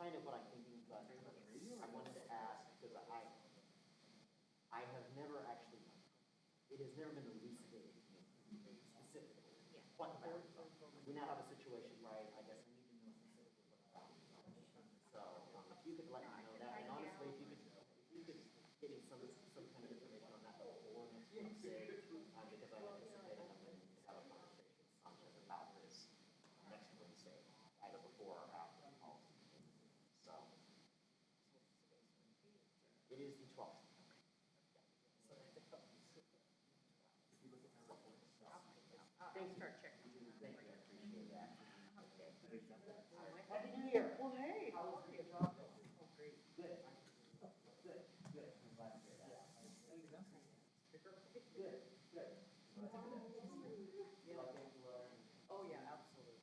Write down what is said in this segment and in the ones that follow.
kind of what I'm thinking, but I wanted to ask, because I have never actually, it has never been elucidated to me specifically what the boundaries are. We now have a situation where I guess I need to know specifically what the boundaries are. So if you could let me know that, and honestly, if you could get me some kind of information on that before next Wednesday, because I anticipate I'm going to have a conversation with Sanchez about this next Wednesday, either before or after the policy meeting. So it is the 12th. Thank you. Start checking. Thank you, I appreciate that. Okay. Happy New Year. Well, hey, how are you? Oh, great. Good. Good. Good. I'm glad to hear that. Good. Good. You like Angela? Oh, yeah, absolutely.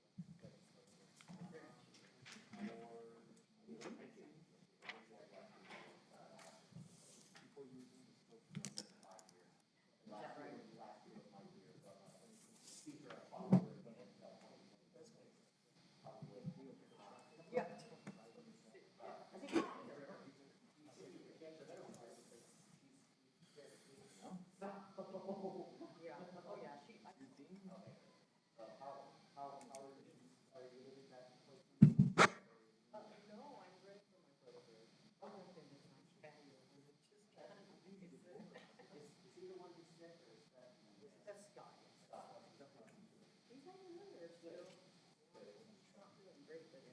Last year was my year, but speaker of follower again. Yeah. Yeah. Oh, yeah. Are you living back in place? No, I'm ready for my brother. Oh, okay. Is he the one who's sick, or is that? That's Scott. He's hanging in there still. Not doing great, but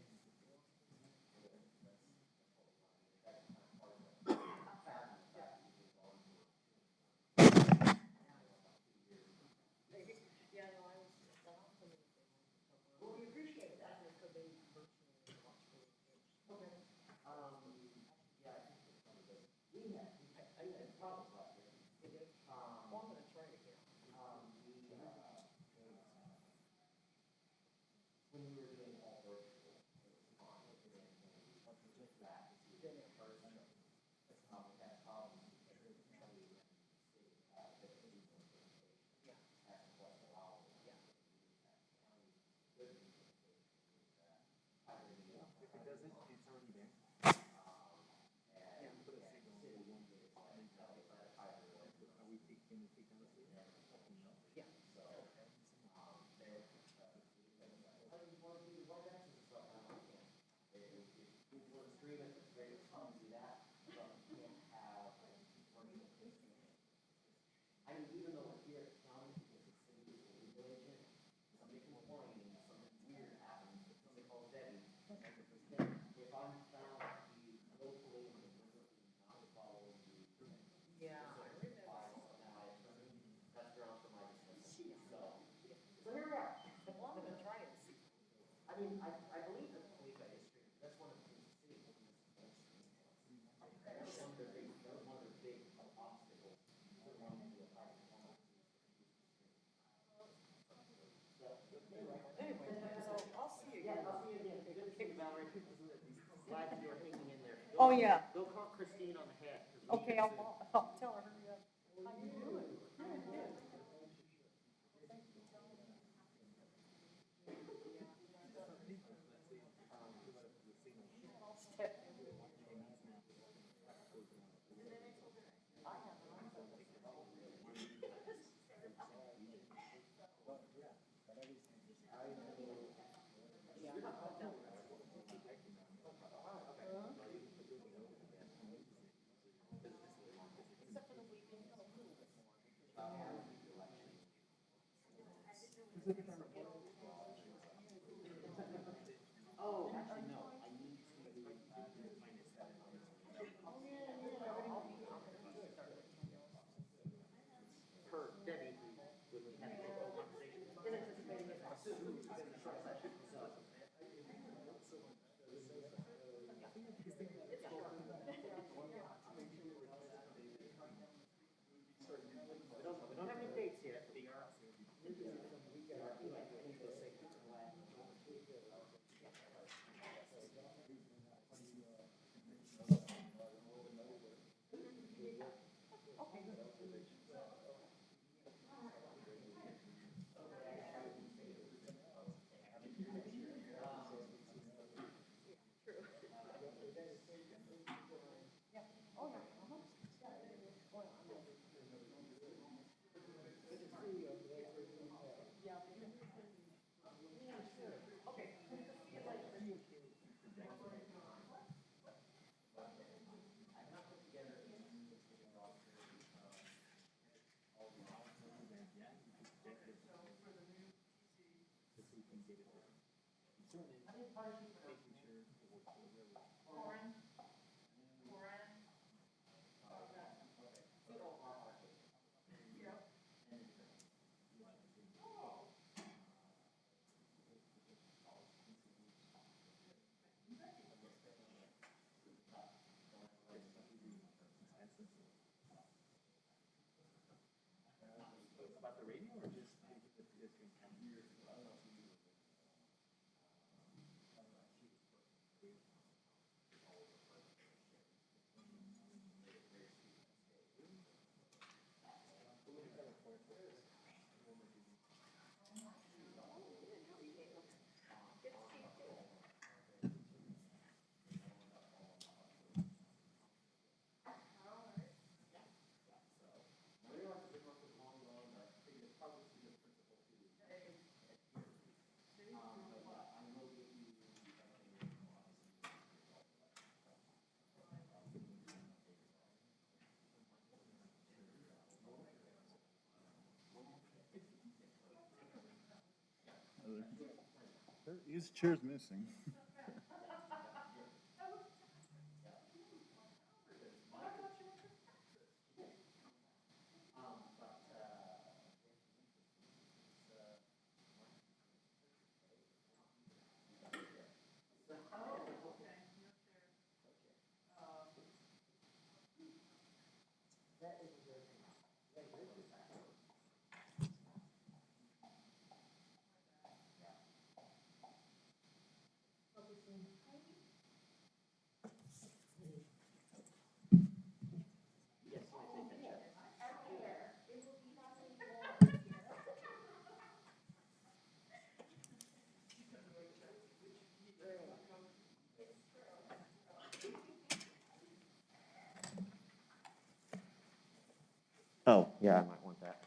yeah, no, I was off for me. Well, we appreciate that. So they personally watch for it. Okay. Yeah, I think it's one of those. We had problems last year. It is. Well, I'm gonna try it again. When we were doing all virtual, it was fine. It didn't just that. Then it That's how we had problems. Yeah. That's what allowed. Yeah. If it doesn't, it's already there. Yeah. Are we taking the take down the state? Yeah. I mean, even though we're here at the county, because the city is a legal agent, somebody complains, something weird happens, somebody calls Debbie. If I'm found to be willfully and deliberately not following the Yeah, I remember. that's grounds for my dismissal. So here we are. Well, I'm gonna try it and see. I mean, I believe that the police are history. That's one of the things the city is That's one of their big obstacles for wanting to do a private home. Anyway, so I'll see you Yeah, again. I'll see you again. Good to see you, Valerie. Glad that you're hanging in there. Oh, yeah. Go call Christine on the head. 'Cause we Okay, need to- I'll tell her. How you doing? Good, good. Oh, actually, no. I need to do her, Debbie, when we had a little conversation, is anticipating it soon. It's been a short session, so. We don't have any dates yet. can get it there. Certainly, making sure it works for everyone. About the radio or just the pedestrian camera? There is chairs missing. Oh, yeah, I might want that.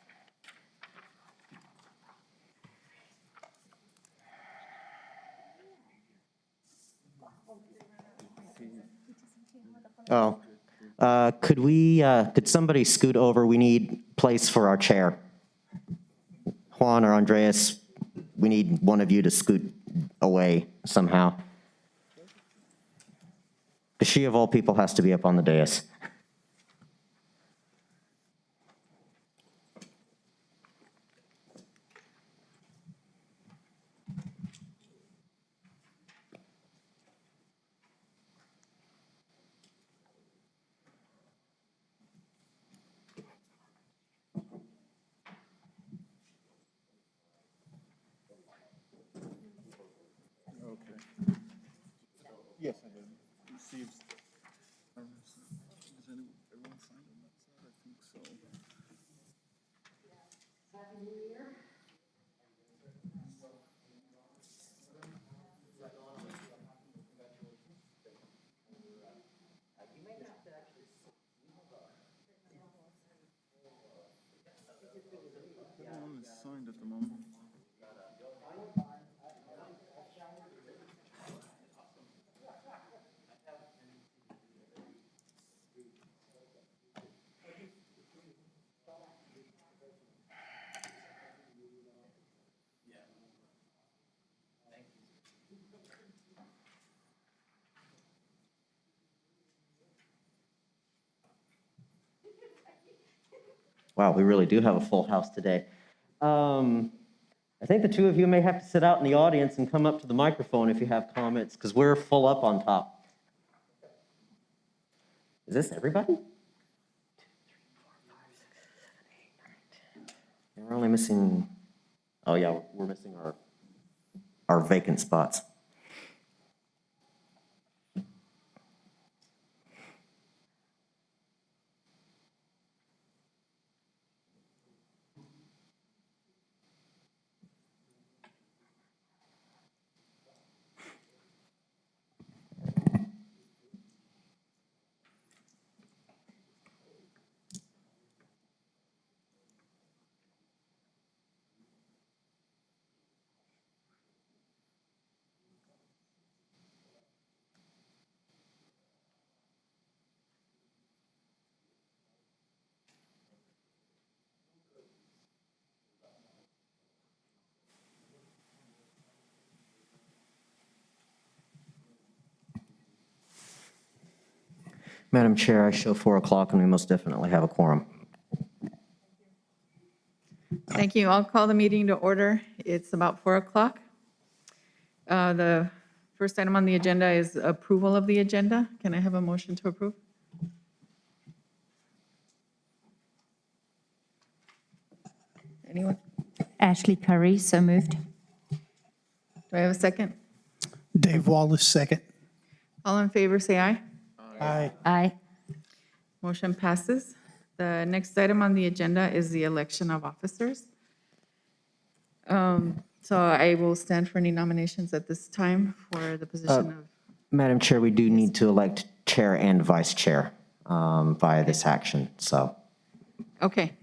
Oh, could somebody scoot over? We need place for our chair. Juan or Andreas, we need one of you to scoot away somehow. She, of all people, has to be up on the dais. Okay. Yes, I did. Received. Has everyone signed on that side? I think so. Happy New Year. Everyone is signed at the moment. Wow, we really do have a full house today. I think the two of you may have to sit out in the audience and come up to the microphone if you have comments, because we're full up on top. Is this everybody? 1, 2, 3, 4, 5, 6, 7, 8, 9, 10. We're only missing, oh yeah, we're missing our vacant spots. Madam Chair, I show 4 o'clock, and we most definitely have a quorum. Thank you. I'll call the meeting to order. It's about 4 o'clock. The first item on the agenda is approval of the agenda. Can I have a motion to approve? Anyone? Ashley Curry, so moved. Do I have a second? Dave Wallace, second. All in favor, say aye. Aye. Aye. Motion passes. The next item on the agenda is the election of officers. So I will stand for any nominations at this time for the position of, Madam Chair, we do need to elect chair and vice chair via this action, so. okay.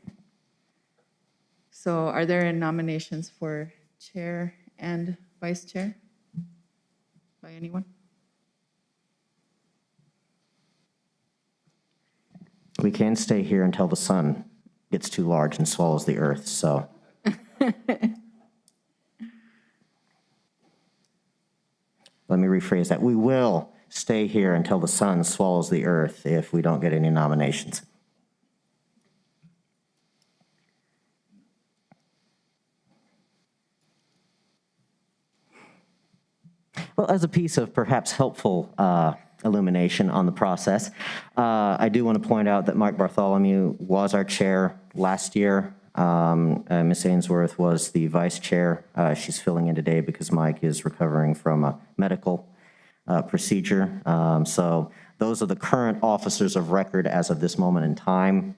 So are there nominations for chair and vice chair by anyone? We can stay here until the sun gets too large and swallows the earth, so. Let me rephrase that. We will stay here until the sun swallows the earth if we don't get any nominations. Well, as a piece of perhaps helpful illumination on the process, I do want to point out that Mike Bartholomew was our chair last year. Ms. Ainsworth was the vice chair. She's filling in today because Mike is recovering from a medical procedure. So those are the current officers of record as of this moment in time.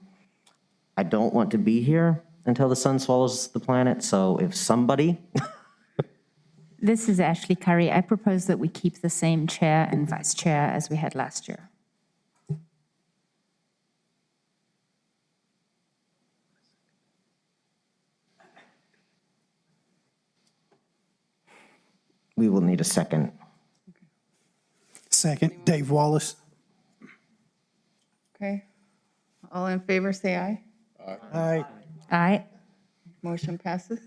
I don't want to be here until the sun swallows the planet, so if somebody This is Ashley Curry. I propose that we keep the same chair and vice chair as we had last year. we will need a second. Second, Dave Wallace. Okay. All in favor, say aye. Aye. Aye. Motion passes.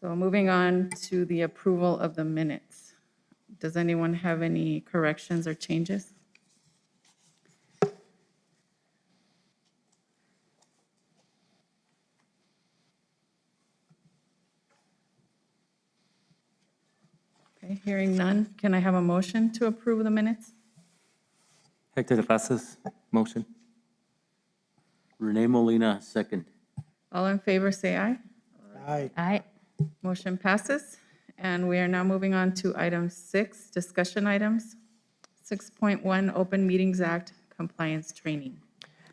So moving on to the approval of the minutes. Does anyone have any corrections or changes? Okay, hearing none, can I have a motion to approve the minutes? Hector de Pasas, motion. Renee Molina, second. All in favor, say aye. Aye. Aye. Motion passes. And we are now moving on to item 6, discussion items. 6.1, Open Meetings Act compliance training.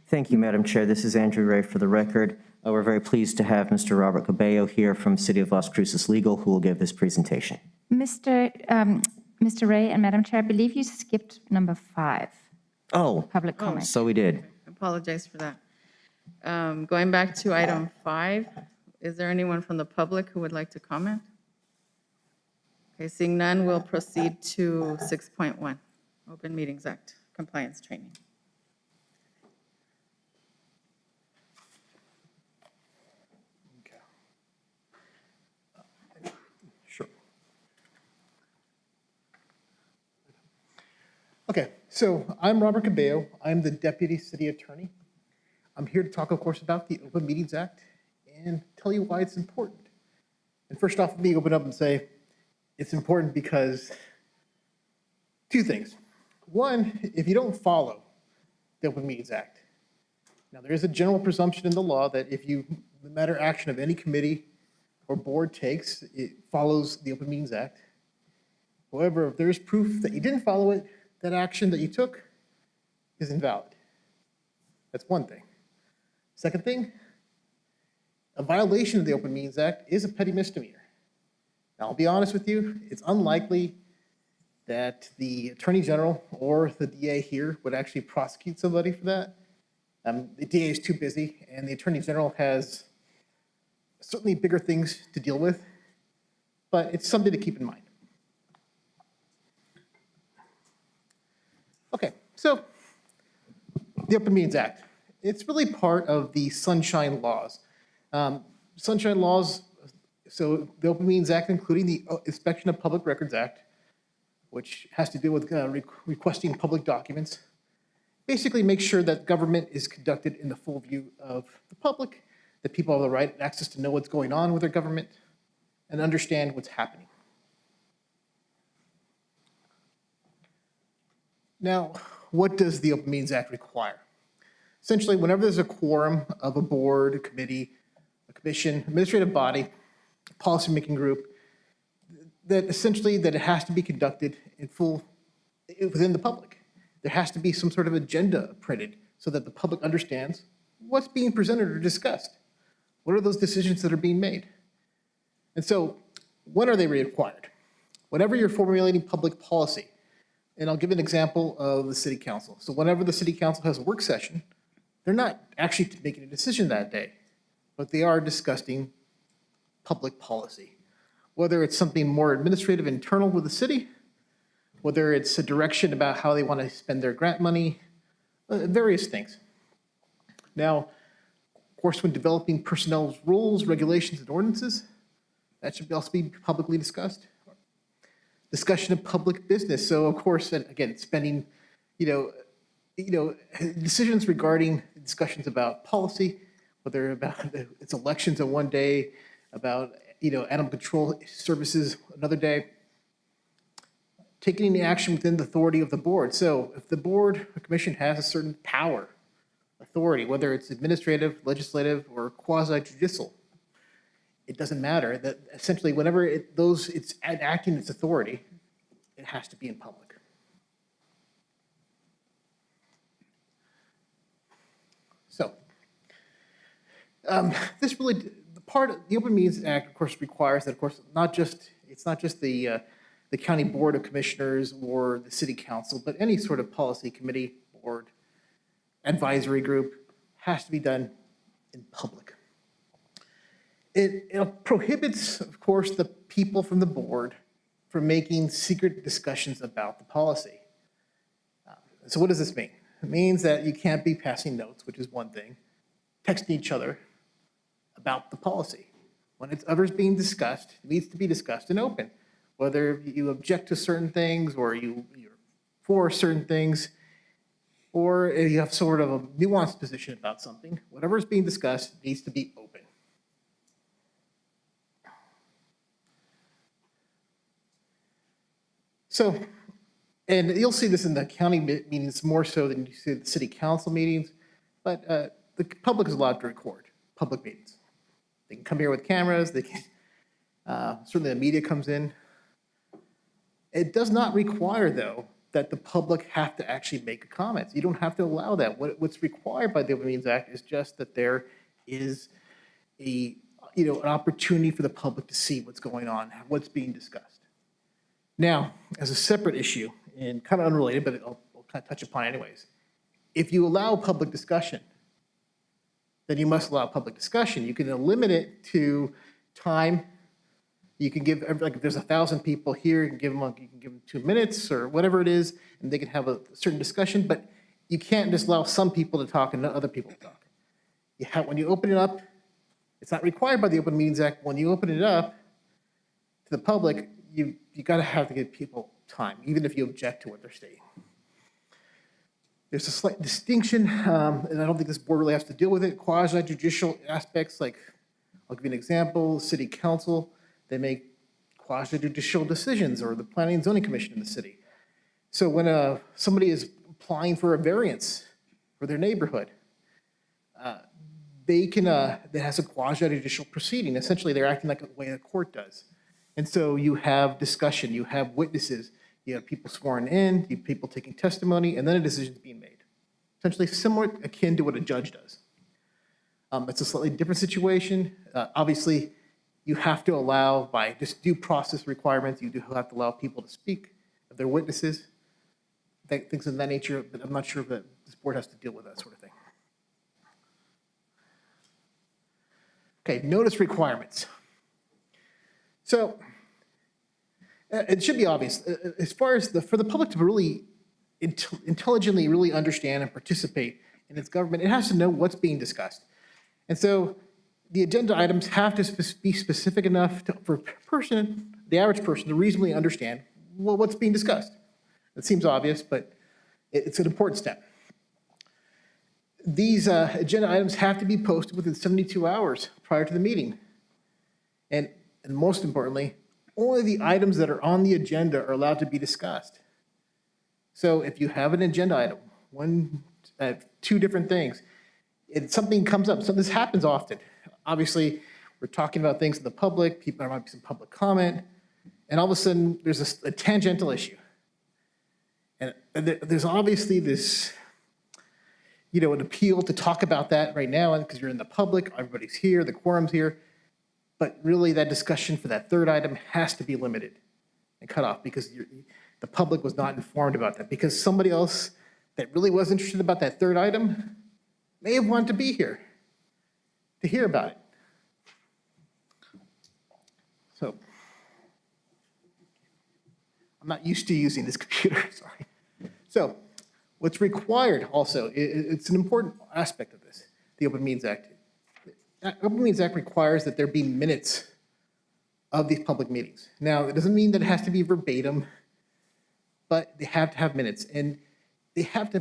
Thank you, Madam Chair. This is Andrew Ray for the record. We're very pleased to have Mr. Robert Cabello here from City of Las Cruces Legal, who will give this presentation. Mr. Ray and Madam Chair, I believe you skipped number 5, Oh, public comment. so we did. I apologize for that. Going back to item 5, is there anyone from the public who would like to comment? Okay, seeing none, we'll proceed to 6.1, Open Meetings Act compliance training. Sure. Okay, so I'm Robert Cabello. I'm the Deputy City Attorney. I'm here to talk, of course, about the Open Meetings Act and tell you why it's important. And first off, let me open up and say it's important because 2 things. One, if you don't follow the Open Meetings Act, now there is a general presumption in the law that if you, no matter action of any committee or board takes, it follows the Open Meetings Act. However, if there is proof that you didn't follow it, that action that you took is invalid. That's one thing. Second thing, a violation of the Open Meetings Act is a petty misdemeanor. Now, I'll be honest with you, it's unlikely that the Attorney General or the DA here would actually prosecute somebody for that. The DA is too busy, and the Attorney General has certainly bigger things to deal with, but it's something to keep in mind. Okay, so the Open Meetings Act. It's really part of the Sunshine Laws. Sunshine Laws, so the Open Meetings Act, including the Inspection of Public Records Act, which has to do with requesting public documents. Basically, make sure that government is conducted in the full view of the public, that people have the right and access to know what's going on with their government and understand what's happening. Now, what does the Open Meetings Act require? Essentially, whenever there's a quorum of a board, a committee, a commission, administrative body, policymaking group, that essentially that it has to be conducted in full within the public. There has to be some sort of agenda printed so that the public understands what's being presented or discussed. What are those decisions that are being made? And so when are they required? Whenever you're formulating public policy, and I'll give an example of the city council. So whenever the city council has a work session, they're not actually making a decision that day, but they are discussing public policy. Whether it's something more administrative, internal with the city, whether it's a direction about how they want to spend their grant money, various things. Now, of course, when developing personnel rules, regulations, and ordinances, that should also be publicly discussed. Discussion of public business. So, of course, and again, spending, decisions regarding discussions about policy, whether about it's elections on one day, about animal control services another day. Taking any action within the authority of the board. So if the board or commission has a certain power, authority, whether it's administrative, legislative, or quasi-judicial, it doesn't matter. That essentially whenever it's acting its authority, it has to be in public. So this really, the Open Meetings Act, of course, requires that, of course, it's not just the county board of commissioners or the city council, but any sort of policy committee, board, advisory group has to be done in public. It prohibits, of course, the people from the board from making secret discussions about the policy. So what does this mean? It means that you can't be passing notes, which is one thing, texting each other about the policy. When it's others being discussed, it needs to be discussed in open. Whether you object to certain things or you're for certain things, or if you have sort of a nuanced position about something, whatever is being discussed needs to be open. So, and you'll see this in the county meetings more so than you see the city council meetings, but the public is allowed to record public meetings. They can come here with cameras, they can, certainly the media comes in. It does not require, though, that the public have to actually make comments. You don't have to allow that. What's required by the Open Meetings Act is just that there is an opportunity for the public to see what's going on, what's being discussed. Now, as a separate issue, and kind of unrelated, but I'll kind of touch upon it anyways. If you allow public discussion, then you must allow public discussion. You can limit it to time. You can give, like if there's 1,000 people here, you can give them 2 minutes or whatever it is, and they can have a certain discussion, but you can't just allow some people to talk and not other people to talk. When you open it up, it's not required by the Open Meetings Act. When you open it up to the public, you got to have to give people time, even if you object to what they're saying. There's a slight distinction, and I don't think this board really has to deal with it, quasi-judicial aspects, like I'll give you an example, city council, they make quasi-judicial decisions, or the Planning and Zoning Commission in the city. So when somebody is applying for a variance for their neighborhood, that has a quasi-judicial proceeding. Essentially, they're acting like the way a court does. And so you have discussion, you have witnesses, you have people sworn in, you have people taking testimony, and then a decision is being made. Essentially similar, akin to what a judge does. It's a slightly different situation. Obviously, you have to allow, by just due process requirements, you do have to allow people to speak, if they're witnesses, things of that nature, but I'm not sure that this board has to deal with that sort of thing. Okay, notice requirements. So it should be obvious, as far as for the public to really intelligently really understand and participate in its government, it has to know what's being discussed. And so the agenda items have to be specific enough for the average person to reasonably understand well, what's being discussed. It seems obvious, but it's an important step. These agenda items have to be posted within 72 hours prior to the meeting. And most importantly, only the items that are on the agenda are allowed to be discussed. So if you have an agenda item, two different things, something comes up, so this happens often. Obviously, we're talking about things in the public, there might be some public comment, and all of a sudden, there's a tangential issue. And there's obviously this, an appeal to talk about that right now, because you're in the public, everybody's here, the quorum's here. But really, that discussion for that third item has to be limited and cut off, because the public was not informed about that. Because somebody else that really was interested about that third item may have wanted to be here to hear about it. So, I'm not used to using this computer, sorry. So, what's required also, it's an important aspect of this, the Open Meetings Act. The Open Meetings Act requires that there be minutes of these public meetings. Now, it doesn't mean that it has to be verbatim, but they have to have minutes. And they have the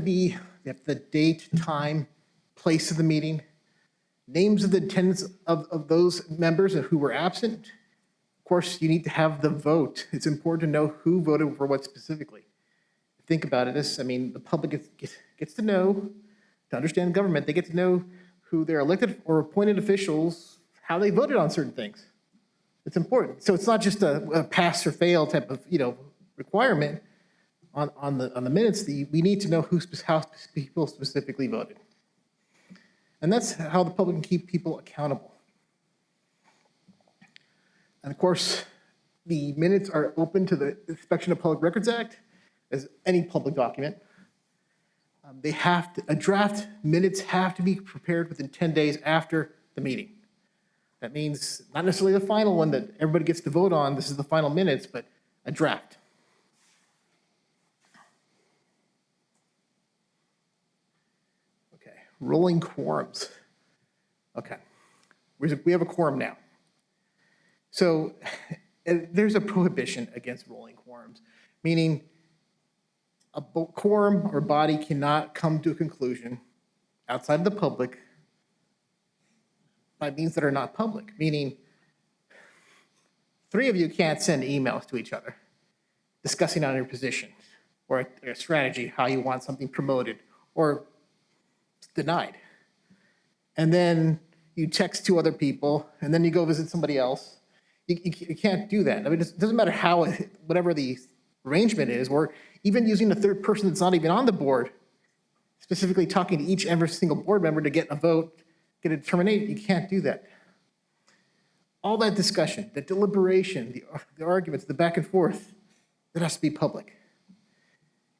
date, time, place of the meeting, names of the attendants of those members who were absent. Of course, you need to have the vote. It's important to know who voted for what specifically. Think about it, the public gets to know, to understand government, they get to know who their elected or appointed officials, how they voted on certain things. It's important. So it's not just a pass or fail type of, requirement on the minutes. We need to know how people specifically voted. And that's how the public can keep people accountable. And of course, the minutes are open to the Inspection of Public Records Act, as any public document. Draft minutes have to be prepared within 10 days after the meeting. That means not necessarily the final one that everybody gets to vote on, this is the final minutes, but a draft. Okay, rolling quorums. Okay, we have a quorum now. So there's a prohibition against rolling quorums, meaning a quorum or body cannot come to a conclusion outside of the public by means that are not public, meaning 3 of you can't send emails to each other discussing on your position or a strategy, how you want something promoted or denied. And then you text 2 other people, and then you go visit somebody else. You can't do that. It doesn't matter how, whatever the arrangement is, or even using a third person that's not even on the board, specifically talking to every single board member to get a vote, get a determination, you can't do that. All that discussion, the deliberation, the arguments, the back and forth, that has to be public.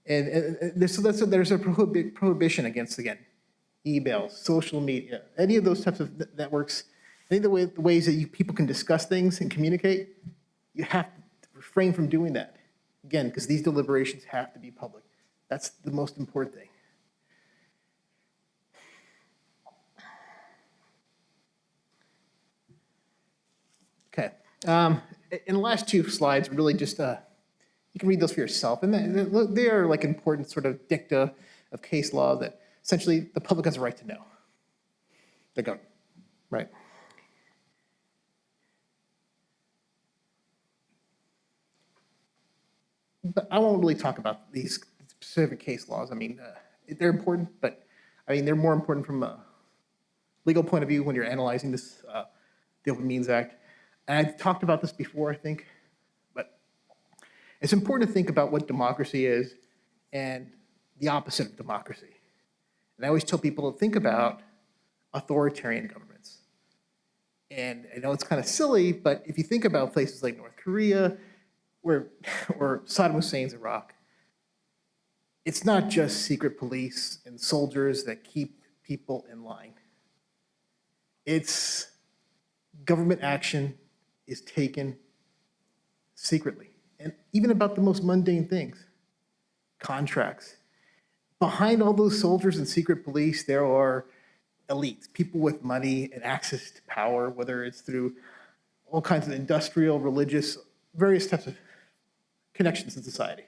And there's a prohibition against, again, emails, social media, any of those types of networks, any of the ways that people can discuss things and communicate, you have to refrain from doing that. Again, because these deliberations have to be public. That's the most important thing. Okay. In the last 2 slides, really just, you can read those for yourself. And they are like important sort of dicta of case law that essentially the public has a right to know. The government, right? But I won't really talk about these specific case laws. They're important, but they're more important from a legal point of view when you're analyzing this, the Open Meetings Act. And I've talked about this before, I think, but it's important to think about what democracy is and the opposite of democracy. And I always tell people to think about authoritarian governments. And I know it's kind of silly, but if you think about places like North Korea, or Saddam Hussein's Iraq, it's not just secret police and soldiers that keep people in line. It's government action is taken secretly, and even about the most mundane things, contracts. Behind all those soldiers and secret police, there are elites, people with money and access to power, whether it's through all kinds of industrial, religious, various types of connections in society.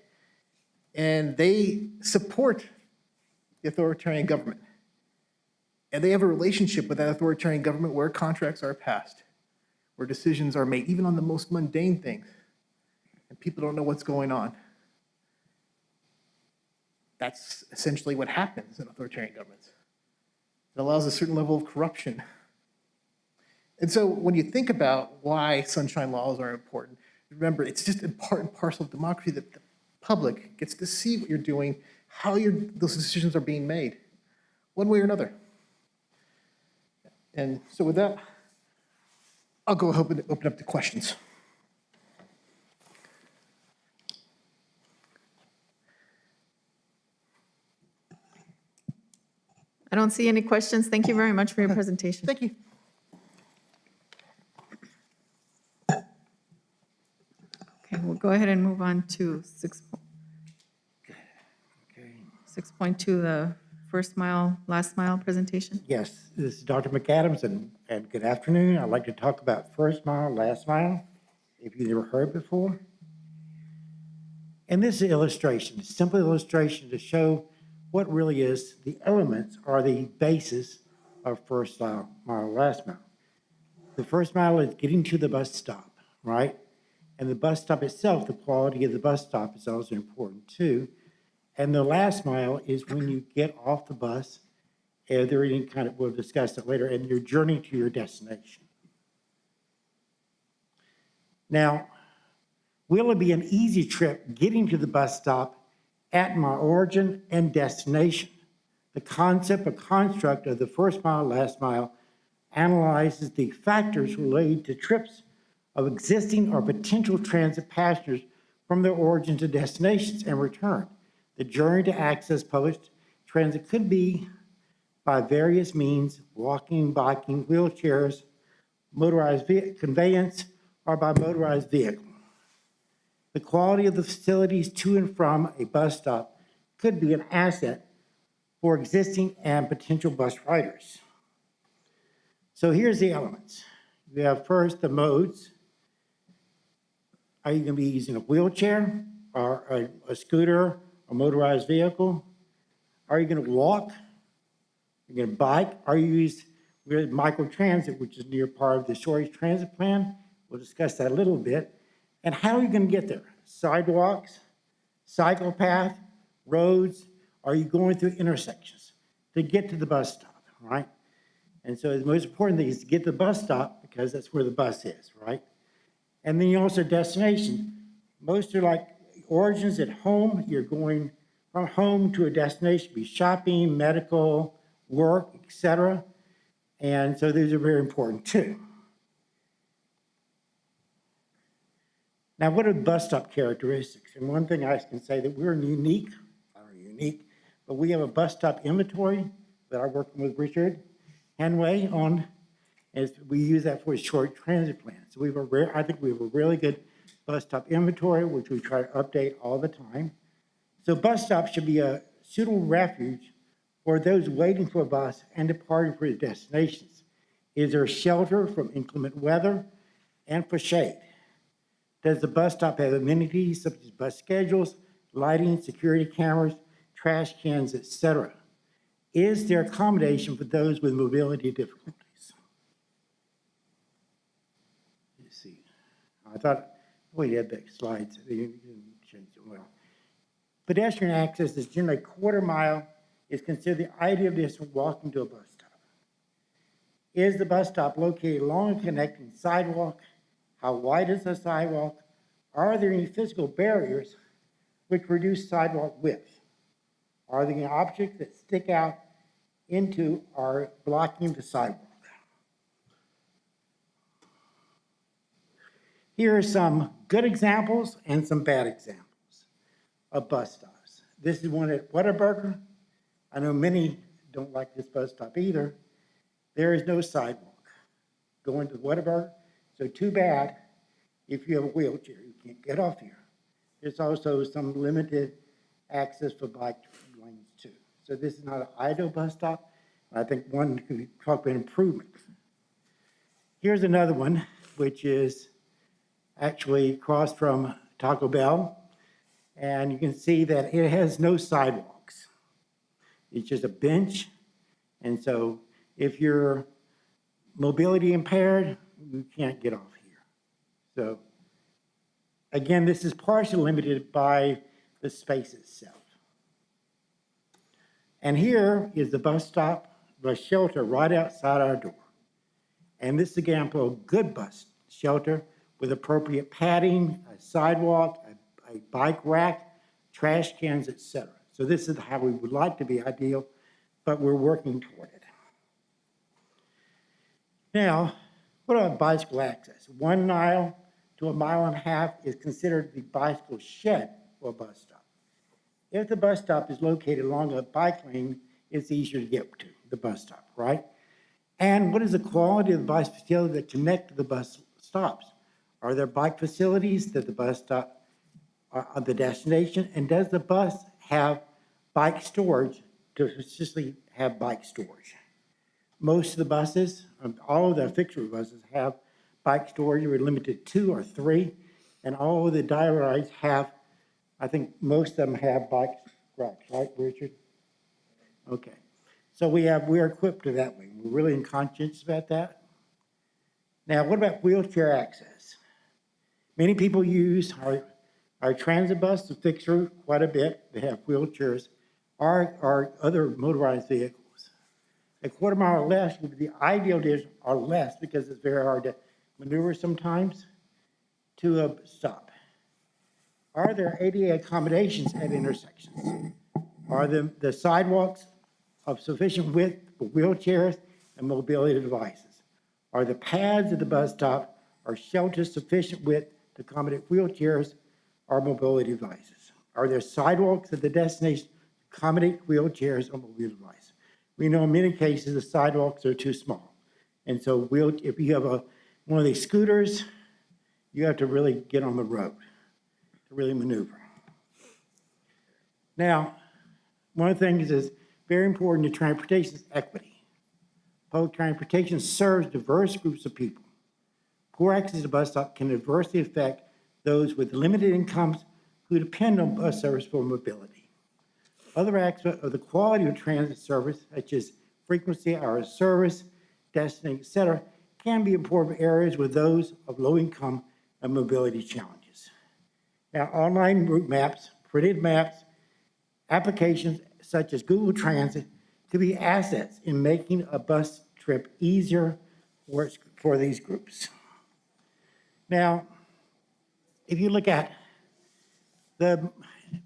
And they support the authoritarian government. And they have a relationship with that authoritarian government where contracts are passed, where decisions are made, even on the most mundane things, and people don't know what's going on. That's essentially what happens in authoritarian governments. It allows a certain level of corruption. And so when you think about why sunshine laws are important, remember, it's just a part and parcel of democracy that the public gets to see what you're doing, how those decisions are being made, one way or another. And so with that, I'll go open up to questions. I don't see any questions. Thank you very much for your presentation. Thank you. Okay, we'll go ahead and move on to 6.2, the first mile, last mile presentation. Yes, this is Dr. McAdams, and good afternoon. I'd like to talk about first mile, last mile, if you've never heard before. And this is an illustration, a simple illustration to show what really is the elements or the basis of first mile, last mile. The first mile is getting to the bus stop, right? And the bus stop itself, the quality of the bus stop is also important too. And the last mile is when you get off the bus, and there any kind of, we'll discuss that later, and your journey to your destination. Now, will it be an easy trip getting to the bus stop at my origin and destination? The concept or construct of the first mile, last mile analyzes the factors related to trips of existing or potential transit passengers from their origin to destinations and return. The journey to access public transit could be by various means, walking, biking, wheelchairs, motorized conveyance, or by motorized vehicle. The quality of the facilities to and from a bus stop could be an asset for existing and potential bus riders. So here's the elements. We have first the modes. Are you going to be using a wheelchair or a scooter, a motorized vehicle? Are you going to walk? Are you going to bike? Are you use microtransit, which is near part of the shortage transit plan? We'll discuss that a little bit. And how are you going to get there? Sidewalks, cycle path, roads? Are you going through intersections to get to the bus stop, right? And so the most important thing is to get to the bus stop because that's where the bus is, right? And then you also destination. Most are like origins at home. You're going from home to a destination, be shopping, medical, work, etc. And so these are very important too. Now, what are bus stop characteristics? And one thing I can say that we're unique, but we have a bus stop inventory that I'm working with Richard Hanway on, as we use that for a short transit plan. So I think we have a really good bus stop inventory, which we try to update all the time. So bus stops should be a suitable refuge for those waiting for a bus and departing for their destinations. Is there shelter from inclement weather and for shade? Does the bus stop have amenities such as bus schedules, lighting, security cameras, trash cans, etc.? Is there accommodation for those with mobility difficulties? Let's see. I thought, we had the slides. You didn't change them well. Pedestrian access is generally a quarter mile is considered the ideal distance walking to a bus stop. Is the bus stop located along a connecting sidewalk? How wide is the sidewalk? Are there any physical barriers which reduce sidewalk width? Are there any objects that stick out into or blocking the sidewalk? Here are some good examples and some bad examples of bus stops. This is one at Whataburger. I know many don't like this bus stop either. There is no sidewalk going to Whataburger, so too bad if you have a wheelchair, you can't get off here. There's also some limited access for bike lanes too. So this is not an ideal bus stop. I think one could talk about improvement. Here's another one, which is actually across from Taco Bell. And you can see that it has no sidewalks. It's just a bench. And so if you're mobility impaired, you can't get off here. So again, this is partially limited by the space itself. And here is the bus stop, the shelter right outside our door. And this is an example of a good bus shelter with appropriate padding, a sidewalk, a bike rack, trash cans, etc. So this is how we would like to be ideal, but we're working toward it. Now, what about bicycle access? 1 mile to 1.5 miles is considered the bicycle shed for a bus stop. If the bus stop is located along a bike lane, it's easier to get to the bus stop, right? And what is the quality of the bus facility that connect to the bus stops? Are there bike facilities that the bus stop are the destination? And does the bus have bike storage to consistently have bike storage? Most of the buses, all of the fixed route buses have bike storage. We're limited to 2 or 3, and all of the diaries have, I think most of them have bike racks, right, Richard? Okay. So we're equipped to that way. We're really conscious about that. Now, what about wheelchair access? Many people use our transit bus, the fixed route, quite a bit. They have wheelchairs, or other motorized vehicles. A 1/4 mile or less would be the ideal days or less because it's very hard to maneuver sometimes to a stop. Are there ADA accommodations at intersections? Are the sidewalks of sufficient width for wheelchairs and mobility devices? Are the pads at the bus stop or shelters sufficient width to accommodate wheelchairs or mobility devices? Are there sidewalks at the destination to accommodate wheelchairs or mobility devices? We know in many cases the sidewalks are too small. And so if you have one of these scooters, you have to really get on the road to really maneuver. Now, one of the things is very important to transportation is equity. Public transportation serves diverse groups of people. Poor access to bus stop can adversely affect those with limited incomes who depend on bus service for mobility. Other aspects of the quality of transit service, such as frequency, hours of service, destination, etc., can be important areas with those of low income and mobility challenges. Now, online route maps, printed maps, applications such as Google Transit could be assets in making a bus trip easier for these groups. Now, if you look at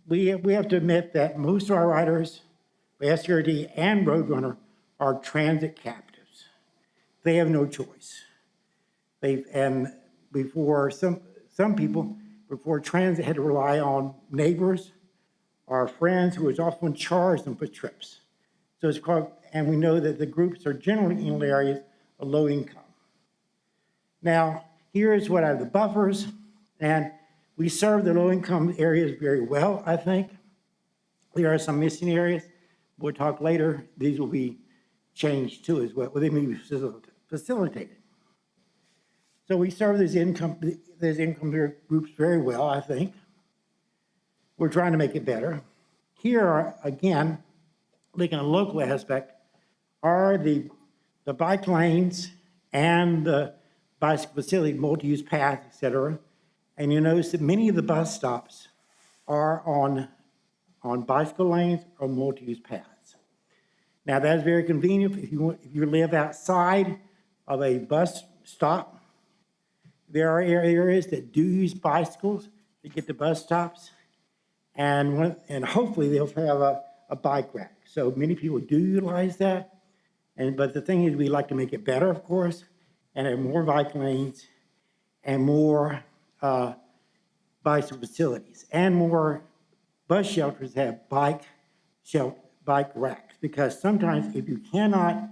we have to admit that most of our riders, SRD and Roadrunner, are transit captives. They have no choice. And before some people, before transit had to rely on neighbors or friends who was often charged them for trips. So it's called, and we know that the groups are generally in areas of low income. Now, here's what are the buffers, and we serve the low-income areas very well, I think. There are some missing areas. We'll talk later. These will be changed too as well. They may be facilitated. So we serve these income groups very well, I think. We're trying to make it better. Here are, again, looking at a local aspect, are the bike lanes and the bicycle facility, multi-use paths, et cetera. And you notice that many of the bus stops are on bicycle lanes or multi-use paths. Now, that is very convenient if you live outside of a bus stop. There are areas that do use bicycles to get to bus stops, and hopefully they'll have a bike rack. So many people do utilize that, but the thing is we like to make it better, of course, and have more bike lanes and more bicycle facilities, and more bus shelters have bike racks, because sometimes if you cannot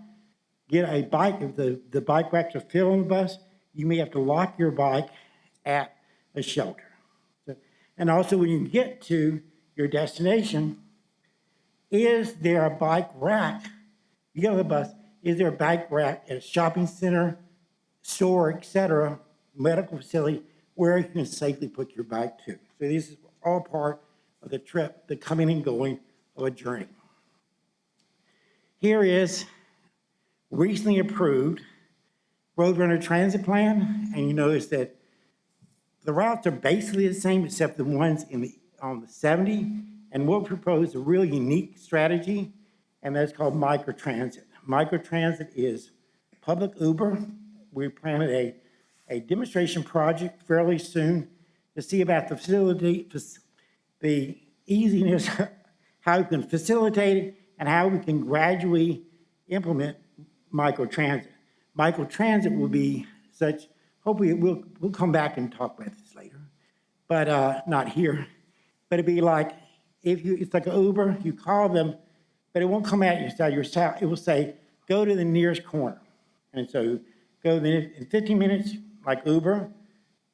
get a bike, if the bike racks are filled on the bus, you may have to lock your bike at a shelter. And also when you get to your destination, is there a bike rack? You get on the bus, is there a bike rack at a shopping center, store, etc., medical facility, where you can safely put your bike to? So this is all part of the trip, the coming and going of a journey. Here is recently approved Roadrunner Transit Plan, and you notice that the routes are basically the same except the ones on the 70, and we'll propose a really unique strategy, and that's called microtransit. Microtransit is public Uber. We planning a demonstration project fairly soon to see about the easiness, how we can facilitate it, and how we can gradually implement microtransit. Microtransit will be such, hopefully we'll come back and talk about this later, but not here. But it'd be like, it's like an Uber, you call them, but it won't come at you, it will say, go to the nearest corner. And so go there in 15 minutes, like Uber,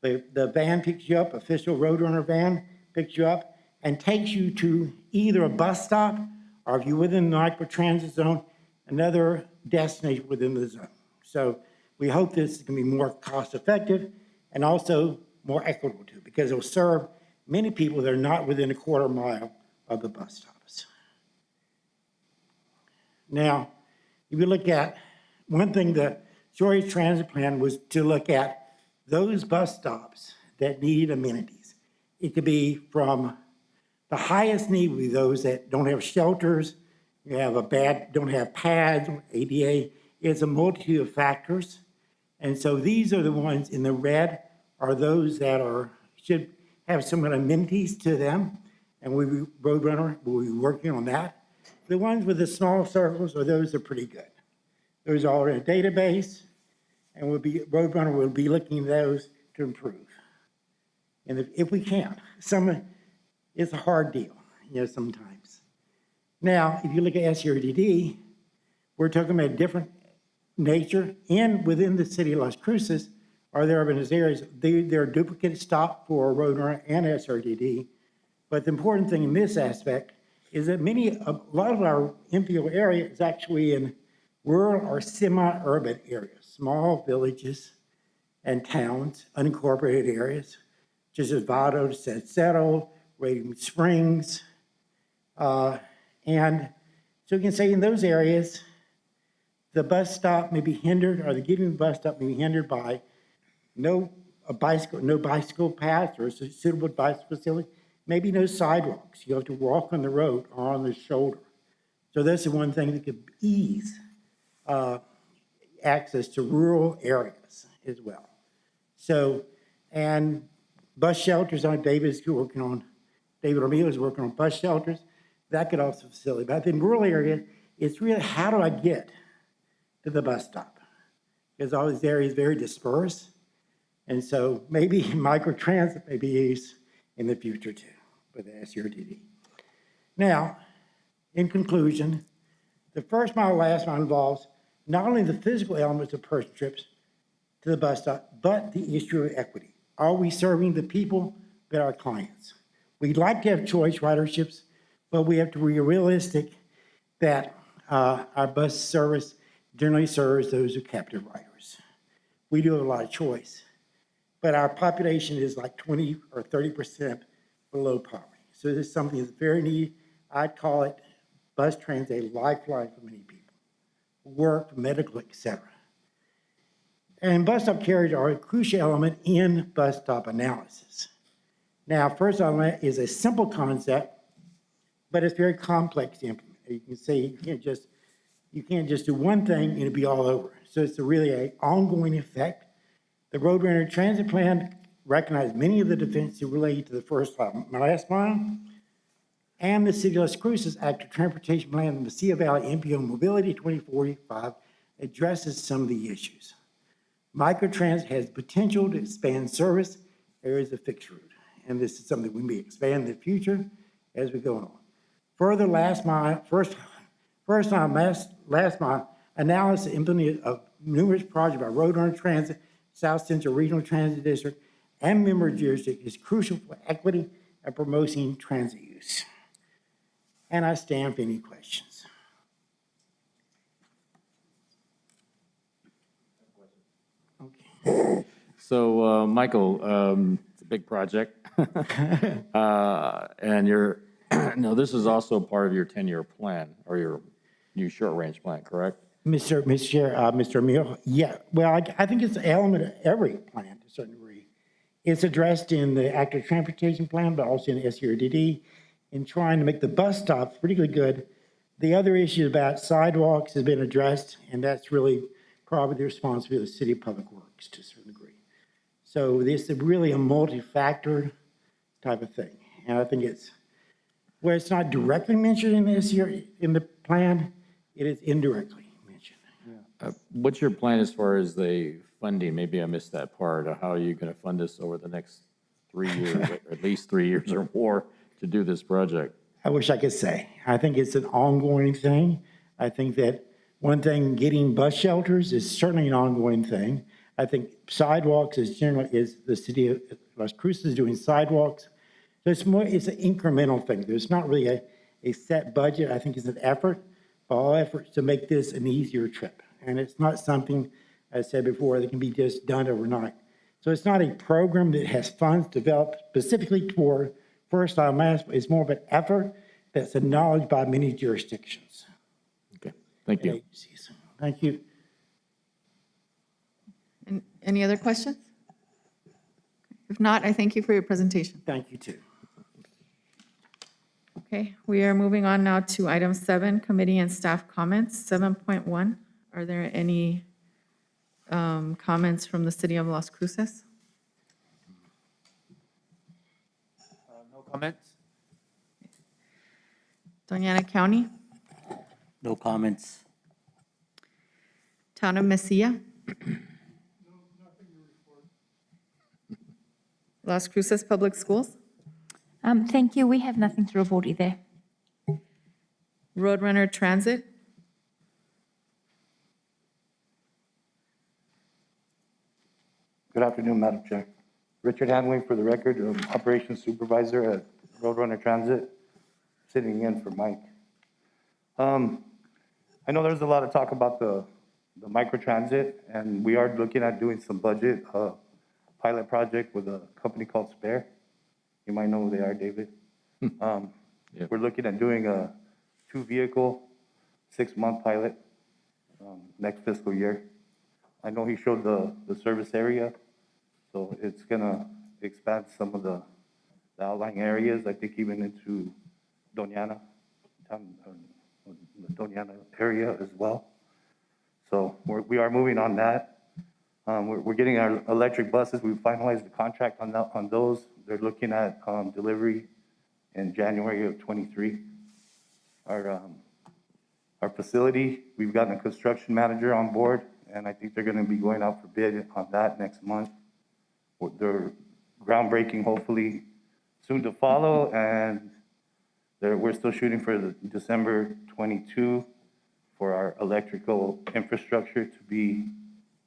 the van picks you up, official Roadrunner van picks you up and takes you to either a bus stop or if you're within the microtransit zone, another destination within the zone. So we hope this can be more cost effective and also more equitable too, because it will serve many people that are not within a quarter mile of the bus stops. Now, if you look at one thing, the Shorey's Transit Plan was to look at those bus stops that need amenities. It could be from the highest need would be those that don't have shelters, don't have pads, ADA. It's a multitude of factors. And so these are the ones in the red are those that should have some amenities to them. And Roadrunner will be working on that. The ones with the small circles are those that are pretty good. Those are in a database, and Roadrunner will be looking at those to improve. And if we can, it's a hard deal, sometimes. Now, if you look at SRDD, we're talking about a different nature, and within the city of Las Cruces, are there urbanized areas, there are duplicate stops for Roadrunner and SRDD, but the important thing in this aspect is that a lot of our MPO area is actually in rural or semi-urban areas, small villages and towns, unincorporated areas, such as Vado, Salcedo, Raven Springs. And so you can say in those areas, the bus stop may be hindered, or the getting to the bus stop may be hindered by no bicycle paths or suitable bicycle facility, maybe no sidewalks. You have to walk on the road or on the shoulder. So that's the one thing that could ease access to rural areas as well. So, and bus shelters, David Romeo is working on bus shelters. That could also facilitate. But in rural areas, it's really how do I get to the bus stop? Because all these areas are very dispersed. And so maybe microtransit may be used in the future too, with the SRDD. Now, in conclusion, the first mile, last mile involves not only the physical elements of person trips to the bus stop, but the issue of equity. Are we serving the people that are our clients? We'd like to have choice riderships, but we have to be realistic that our bus service generally serves those who are captive riders. We do have a lot of choice, but our population is like 20 or 30% below poverty. So this is something that's very needed. I'd call it bus transit a lifeline for many people. Work, medical, etc. And bus stop carriers are a crucial element in bus stop analysis. Now, first element is a simple concept, but it's very complex to implement. You can say you can't just do one thing and it'll be all over. So it's really an ongoing effect. The Roadrunner Transit Plan recognized many of the deficiencies related to the first mile, last mile, and the City of Las Cruces Active Transportation Plan and the Sea Valley MPO Mobility 2045 addresses some of the issues. Microtransit has potential to expand service areas of fixed route, and this is something we may expand in the future as we go on. Further, last mile analysis implemented of numerous projects by Roadrunner Transit, South Central Regional Transit District, and member jurisdiction is crucial for equity and promoting transit use. And I stand for any questions. So, Michael, it's a big project. And you're, no, this is also part of your 10-year plan or your new short-range plan, correct? Mr. Emil, yeah, well, I think it's an element of every plan to a certain degree. It's addressed in the active transportation plan, but also in the SURDD, in trying to make the bus stops particularly good. The other issue about sidewalks has been addressed, and that's really probably the responsibility of the City of Public Works to a certain degree. So this is really a multi-factor type of thing. And I think it's, where it's not directly mentioned in this year, in the plan, it is indirectly mentioned. What's your plan as far as the funding? Maybe I missed that part. How are you going to fund this over the next 3 years, or at least 3 years or more to do this project? I wish I could say. I think it's an ongoing thing. I think that one thing, getting bus shelters is certainly an ongoing thing. I think sidewalks is generally, is the city of Las Cruces doing sidewalks. So it's more, it's an incremental thing. There's not really a set budget. I think it's an effort, all efforts to make this an easier trip. And it's not something, as I said before, that can be just done overnight. So it's not a program that has funds developed specifically toward first-time mass. It's more of an effort that's acknowledged by many jurisdictions. Okay, thank you. Agencies. Thank you. And any other questions? If not, I thank you for your presentation. Thank you, too. Okay, we are moving on now to item 7, committee and staff comments. 7.1, are there any comments from the city of Las Cruces? No comments? Doña Ana County, No comments. Town of Mesilla? Las Cruces Public Schools, Thank you. We have nothing to report either. Roadrunner Transit, Good afternoon, Madam Chair. Richard Hanway for the record, Operations Supervisor at Roadrunner Transit, sitting in for Mike. I know there's a lot of talk about the microtransit, and we are looking at doing some budget pilot project with a company called Spare. You might know who they are, David. We're looking at doing a 2-vehicle, 6-month pilot next fiscal year. I know he showed the service area, so it's gonna expand some of the outlying areas, I think even into Doñana, the Doñana area as well. So we are moving on that. We're getting our electric buses. We finalized the contract on those. They're looking at delivery in January of '23. Our facility, we've gotten a construction manager on board, and I think they're gonna be going out for bid on that next month. They're groundbreaking, hopefully soon to follow, and we're still shooting for the December 22 for our electrical infrastructure to be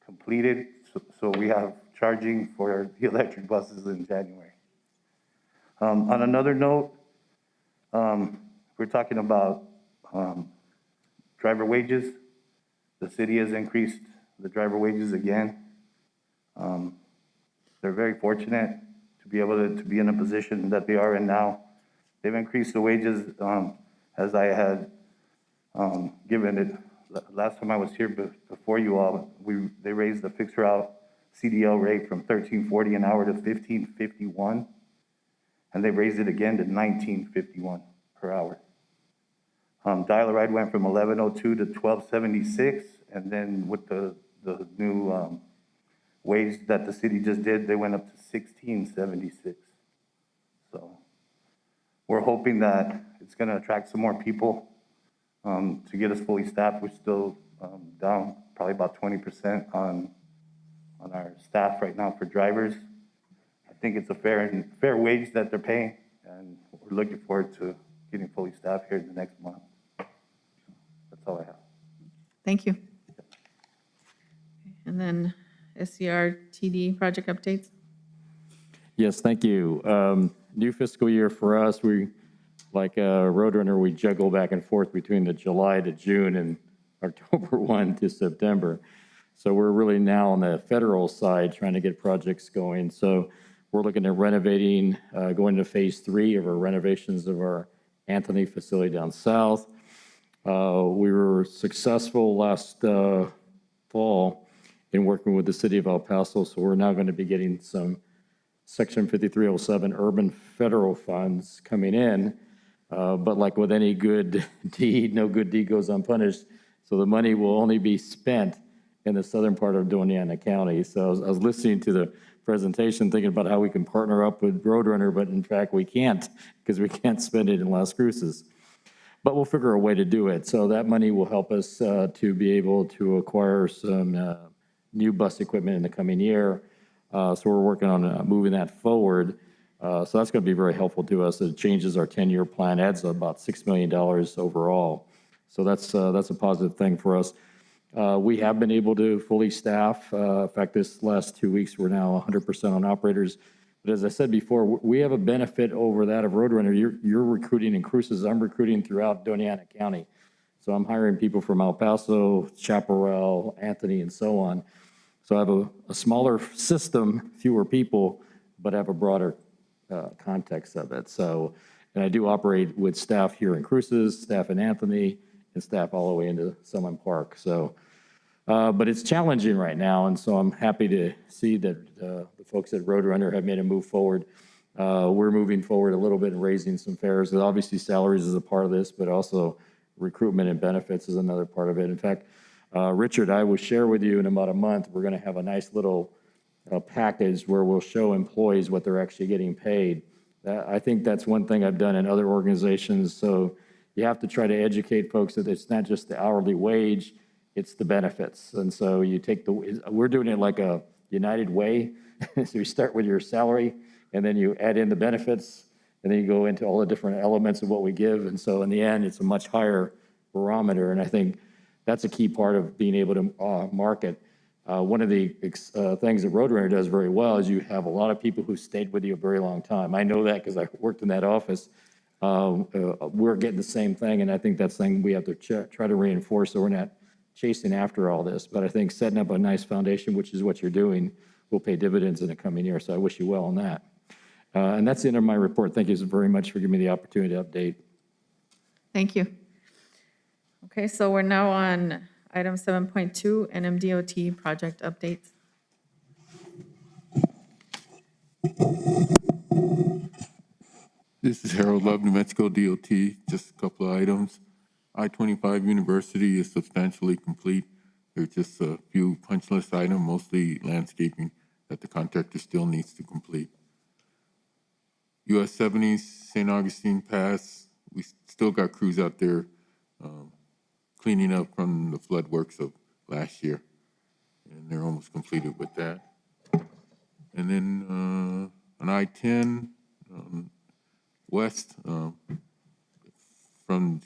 completed, so we have charging for the electric buses in January. On another note, we're talking about driver wages. The city has increased the driver wages again. They're very fortunate to be able to be in a position that they are in now. They've increased the wages as I had given it. Last time I was here before you all, they raised the fixed route CDL rate from $13.40 an hour to $15.51, and they raised it again to $19.51 per hour. Dial-a-ride went from $11.02 to $12.76, and then with the new wage that the city just did, they went up to $16.76. So we're hoping that it's going to attract some more people to get us fully staffed. We're still down probably about 20% on our staff right now for drivers. I think it's a fair wage that they're paying, and we're looking forward to getting fully staffed here in the next month. That's all I have. thank you. And then SCR-TD project updates. Yes, thank you. New fiscal year for us, we, like Roadrunner, we juggle back and forth between the July to June and October 1 to September. So we're really now on the federal side trying to get projects going. So we're looking at renovating, going to phase 3 of our renovations of our Anthony facility down south. We were successful last fall in working with the city of El Paso, so we're now going to be getting some Section 5307 urban federal funds coming in. But like with any good deed, no good deed goes unpunished. So the money will only be spent in the southern part of Doña Ana County. So I was listening to the presentation, thinking about how we can partner up with Roadrunner, but in fact we can't, because we can't spend it in Las Cruces. But we'll figure a way to do it. So that money will help us to be able to acquire some new bus equipment in the coming year. So we're working on moving that forward. So that's going to be very helpful to us. It changes our 10-year plan, adds about $6 million overall. So that's a positive thing for us. We have been able to fully staff. In fact, this last 2 weeks, we're now 100% on operators. But as I said before, we have a benefit over that of Roadrunner. You're recruiting in Cruces. I'm recruiting throughout Doña Ana County. So I'm hiring people from El Paso, Chaparral, Anthony, and so on. So I have a smaller system, fewer people, but have a broader context of it. So, and I do operate with staff here in Cruces, staff in Anthony, and staff all the way into Sunland Park. So, but it's challenging right now, and so I'm happy to see that the folks at Roadrunner have made a move forward. We're moving forward a little bit and raising some fares. And obviously, salaries is a part of this, but also recruitment and benefits is another part of it. In fact, Richard, I will share with you in about a month, we're going to have a nice little package where we'll show employees what they're actually getting paid. I think that's one thing I've done in other organizations. So you have to try to educate folks that it's not just the hourly wage, it's the benefits. And so you take we're doing it like a United Way. So you start with your salary, and then you add in the benefits, and then you go into all the different elements of what we give. And so in the end, it's a much higher barometer. And I think that's a key part of being able to market. One of the things that Roadrunner does very well is you have a lot of people who stayed with you a very long time. I know that because I worked in that office. We're getting the same thing, and I think that's something we have to try to reinforce so we're not chasing after all this. But I think setting up a nice foundation, which is what you're doing, will pay dividends in the coming year. So I wish you well on that. And that's the end of my report. Thank you very much for giving me the opportunity to update. Thank you. Okay, so we're now on item 7.2, NMDOT project updates. This is Harold Love, New Mexico DOT. Just a couple of items. I-25 University is substantially complete. There's just a few punch list items, mostly landscaping, that the contractor still needs to complete. US 70 St. Augustine Pass, we still got crews out there cleaning up from the flood works of last year, and they're almost completed with that. And then on I-10 west from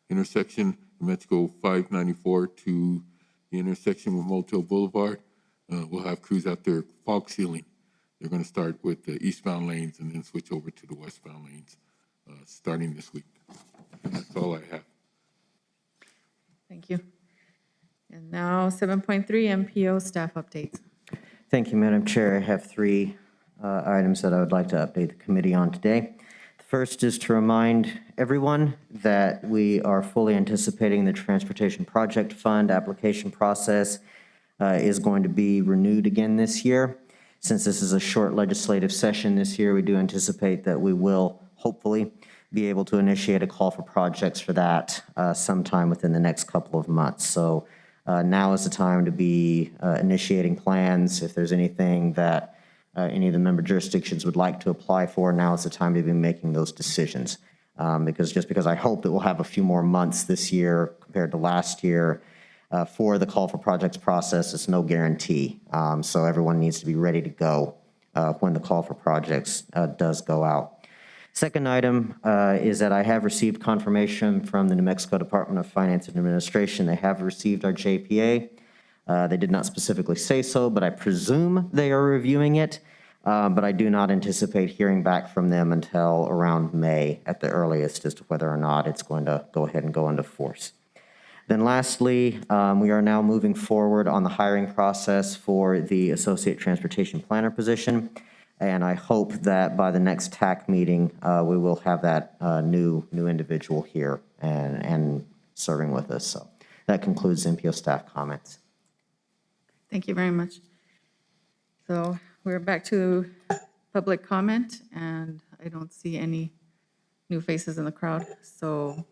intersection New Mexico 594 to the intersection with Motel Boulevard, we'll have crews out there fog sealing. They're going to start with the eastbound lanes and then switch over to the westbound lanes starting this week. And that's all I have. Thank you. And now 7.3, MPO staff updates. Thank you, Madam Chair. I have three items that I would like to update the committee on today. The first is to remind everyone that we are fully anticipating the Transportation Project Fund application process is going to be renewed again this year. Since this is a short legislative session this year, we do anticipate that we will hopefully be able to initiate a call for projects for that sometime within the next couple of months. So now is the time to be initiating plans. If there's anything that any of the member jurisdictions would like to apply for, now is the time to be making those decisions. Because I hope that we'll have a few more months this year compared to last year for the call for projects process, it's no guarantee. So everyone needs to be ready to go when the call for projects does go out. Second item is that I have received confirmation from the New Mexico Department of Finance and Administration. They have received our JPA. They did not specifically say so, but I presume they are reviewing it. But I do not anticipate hearing back from them until around May at the earliest as to whether or not it's going to go ahead and go into force. Then lastly, we are now moving forward on the hiring process for the Associate Transportation Planner position. And I hope that by the next TAC meeting, we will have that new individual here and serving with us. So that concludes Mpo staff comments. Thank you very much. So we're back to public comment, and I don't see any new faces in the crowd. So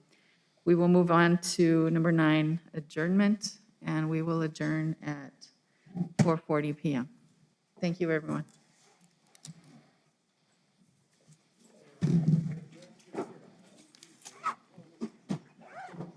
we will move on to number 9, adjournment, and we will adjourn at 4:40 PM. Thank you, everyone.